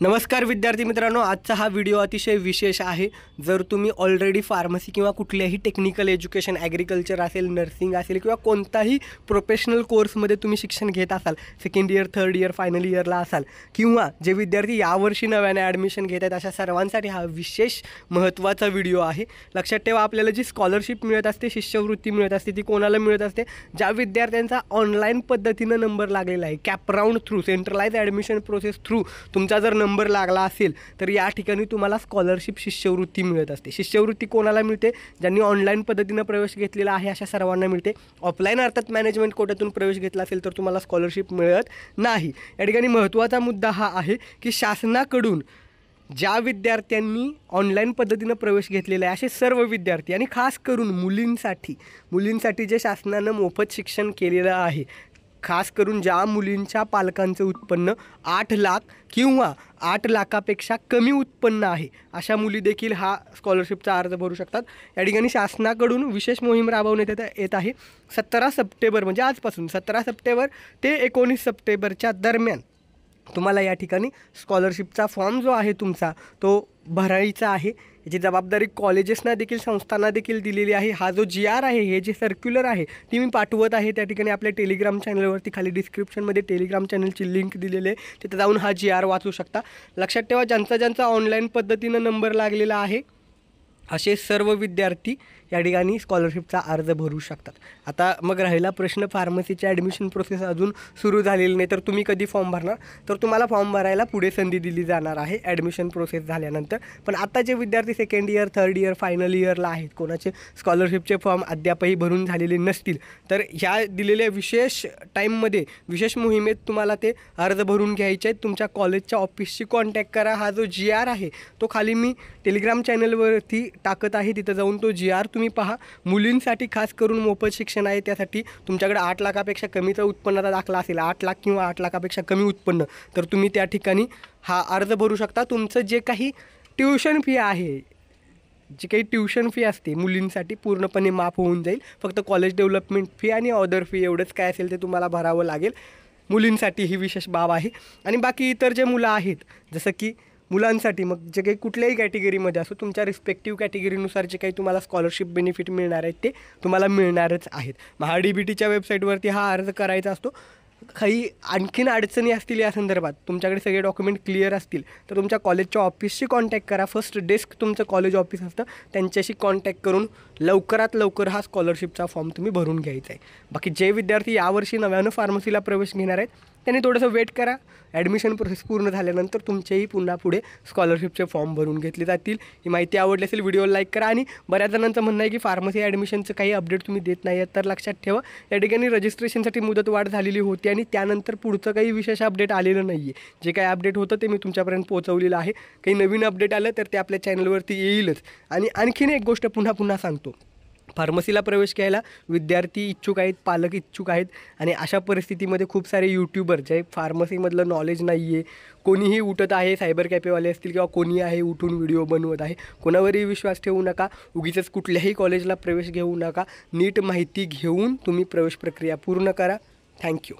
नमस्कार विद्यार्थी मित्रांनो, आजचा हा व्हिडिओ अतिशय विशेष आहे। जर तुम्ही ऑलरेडी फार्मसी किंवा कुठल्याही टेक्निकल एज्युकेशन ॲग्रिकल्चर असेल, नर्सिंग असेल किंवा कोणताही प्रोफेशनल कोर्समध्ये तुम्ही शिक्षण घेत असाल, second year, third year, final इयरला असाल किंवा जे विद्यार्थी यावर्षी नव्याने ॲडमिशन घेत आहेत, अशा सर्वांसाठी हा विशेष महत्त्वाचा व्हिडिओ आहे। लक्षात ठेवा, आपल्याला जी स्कॉलरशिप मिळत असते, शिष्यवृत्ती मिळत असते, ती कोणाला मिळत असते? ज्या विद्यार्थ्यांचा ऑनलाईन पद्धतीनं नंबर लागलेला आहे, CAP round through, centralise admission process through तुमचा जर नंबर लागला असेल तर या ठिकाणी तुम्हाला स्कॉलरशिप शिष्यवृत्ती मिळत असते। शिष्यवृत्ती कोणाला मिळते? ज्यांनी ऑनलाईन पद्धतीने प्रवेश घेतलेला आहे अशा सर्वांना मिळते। ऑफलाईन अर्थात मॅनेजमेंट कोट्यातून प्रवेश घेतला असेल तर तुम्हाला स्कॉलरशिप मिळत नाही। या ठिकाणी महत्त्वाचा मुद्दा हा आहे की शासनाकडून ज्या विद्यार्थ्यांनी ऑनलाईन पद्धतीनं प्रवेश घेतलेला आहे असे सर्व विद्यार्थी आणि खास करून मुलींसाठी जे शासनानं मोफत शिक्षण केलेलं आहे, खास करून ज्या मुलींच्या पालकांचं उत्पन्न 8 लाख किंवा 8 लाखापेक्षा कमी उत्पन्न आहे अशा मुली देखील हा स्कॉलरशिपचा अर्ज भरू शकतात। या ठिकाणी शासनाकडून विशेष मोहीम राबवण्यात येत आहे। 17 सप्टेंबर म्हणजे आजपासून 17 सप्टेंबर ते 19 सप्टेंबरच्या दरम्यान तुम्हाला या ठिकाणी स्कॉलरशिपचा फॉर्म जो आहे तुमचा तो भरायचा आहे। याची जबाबदारी कॉलेजेसना देखील, संस्थांना देखील दिलेली आहे। हा जो GR आहे, हे जे सर्क्युलर आहे ती मी पाठवत आहे त्या ठिकाणी आपल्या टेलिग्राम चॅनलवरती, खाली डिस्क्रिप्शनमध्ये टेलिग्राम चॅनलची लिंक दिलेली आहे, तिथे जाऊन हा GR वाचू शकता। लक्षात ठेवा, ज्यांचा ऑनलाईन पद्धतीनं नंबर लागलेला आहे असे सर्व विद्यार्थी या ठिकाणी स्कॉलरशिपचा अर्ज भरू शकतात। आता मग राहिला प्रश्न, फार्मसीची ॲडमिशन प्रोसेस अजून सुरू झालेली नाही तर तुम्ही कधी फॉर्म भरणार? तर तुम्हाला फॉर्म भरायला पुढे संधी दिली जाणार आहे ॲडमिशन प्रोसेस झाल्यानंतर। पण आता जे विद्यार्थी second year, third year, final इयरला आहेत, कोणाचे स्कॉलरशिपचे फॉर्म अद्यापही भरून झालेले नसतील तर ह्या दिलेल्या विशेष टाईममध्ये, विशेष मोहिमेत तुम्हाला ते अर्ज भरून घ्यायचे आहेत। तुमच्या कॉलेजच्या ऑफिसशी कॉन्टॅक्ट करा। हा जो GR आहे तो खाली मी टेलिग्राम चॅनलवरती टाकत आहे, तिथं जाऊन तो GR तुम्ही पहा। मुलींसाठी खास करून मोफत शिक्षण आहे, त्यासाठी तुमच्याकडे 8 लाखापेक्षा कमीचा उत्पन्नाचा दाखला असेल, 8 लाख किंवा 8 लाखापेक्षा कमी उत्पन्न, तर तुम्ही त्या ठिकाणी हा अर्ज भरू शकता। तुमचं जे काही ट्युशन फी आहे, जी काही ट्युशन फी असते मुलींसाठी पूर्णपणे माफ होऊन जाईल। फक्त कॉलेज डेव्हलपमेंट फी आणि अदर फी एवढंच काय असेल ते तुम्हाला भरावं लागेल। मुलींसाठी ही विशेष बाब आहे। आणि बाकी इतर जे मुलं आहेत, जसं की मुलांसाठी मग जे काही कुठल्याही कॅटेगरीमध्ये असो, तुमच्या रिस्पेक्टिव्ह कॅटेगरीनुसार जे काही तुम्हाला स्कॉलरशिप बेनिफिट मिळणार आहेत ते तुम्हाला मिळणारच आहेत। MHA-DBTच्या वेबसाईटवरती हा अर्ज करायचा असतो। काही आणखीन अडचणी असतील या संदर्भात, तुमच्याकडे सगळे डॉक्युमेंट क्लिअर असतील तर तुमच्या कॉलेजच्या ऑफिसशी कॉन्टॅक्ट करा। फर्स्ट डेस्क तुमचं कॉलेज ऑफिस असतं, त्यांच्याशी कॉन्टॅक्ट करून लवकरात लवकर हा स्कॉलरशिपचा फॉर्म तुम्ही भरून घ्यायचा आहे। बाकी जे विद्यार्थी यावर्षी नव्यानं फार्मसीला प्रवेश घेणार आहेत त्यांनी थोडंसं वेट करा। ॲडमिशन प्रोसेस पूर्ण झाल्यानंतर तुमचेही पुन्हा पुढे स्कॉलरशिपचे फॉर्म भरून घेतले जातील। ही माहिती आवडली असेल व्हिडिओला लाईक करा। आणि बऱ्याच जणांचं म्हणणं आहे की फार्मसी ॲडमिशनचं काही अपडेट तुम्ही देत नाही आहेत, तर लक्षात ठेवा, या ठिकाणी रजिस्ट्रेशनसाठी मुदतवाढ झालेली होती आणि त्यानंतर पुढचं काही विशेष अपडेट आलेलं नाही आहे। जे काही अपडेट होतं ते मी तुमच्यापर्यंत पोहोचवलेलं आहे। काही नवीन अपडेट आलं तर ते आपल्या चॅनलवरती येईलच। आणि आणखीन एक गोष्ट पुन्हा सांगतो, फार्मसीला प्रवेश घ्यायला विद्यार्थी इच्छुक आहेत, पालक इच्छुक आहेत आणि अशा परिस्थितीमध्ये खूप सारे यूट्यूबर जे फार्मसीमधलं नॉलेज नाही आहे, कोणीही उठत आहे, सायबर कॅफेवाले असतील किंवा कोणी आहे उठून व्हिडिओ बनवत आहे, कोणावरही विश्वास ठेवू नका। उगीचच कुठल्याही कॉलेजला प्रवेश घेऊ नका। नीट माहिती घेऊन तुम्ही प्रवेश प्रक्रिया पूर्ण करा। थँक्यू।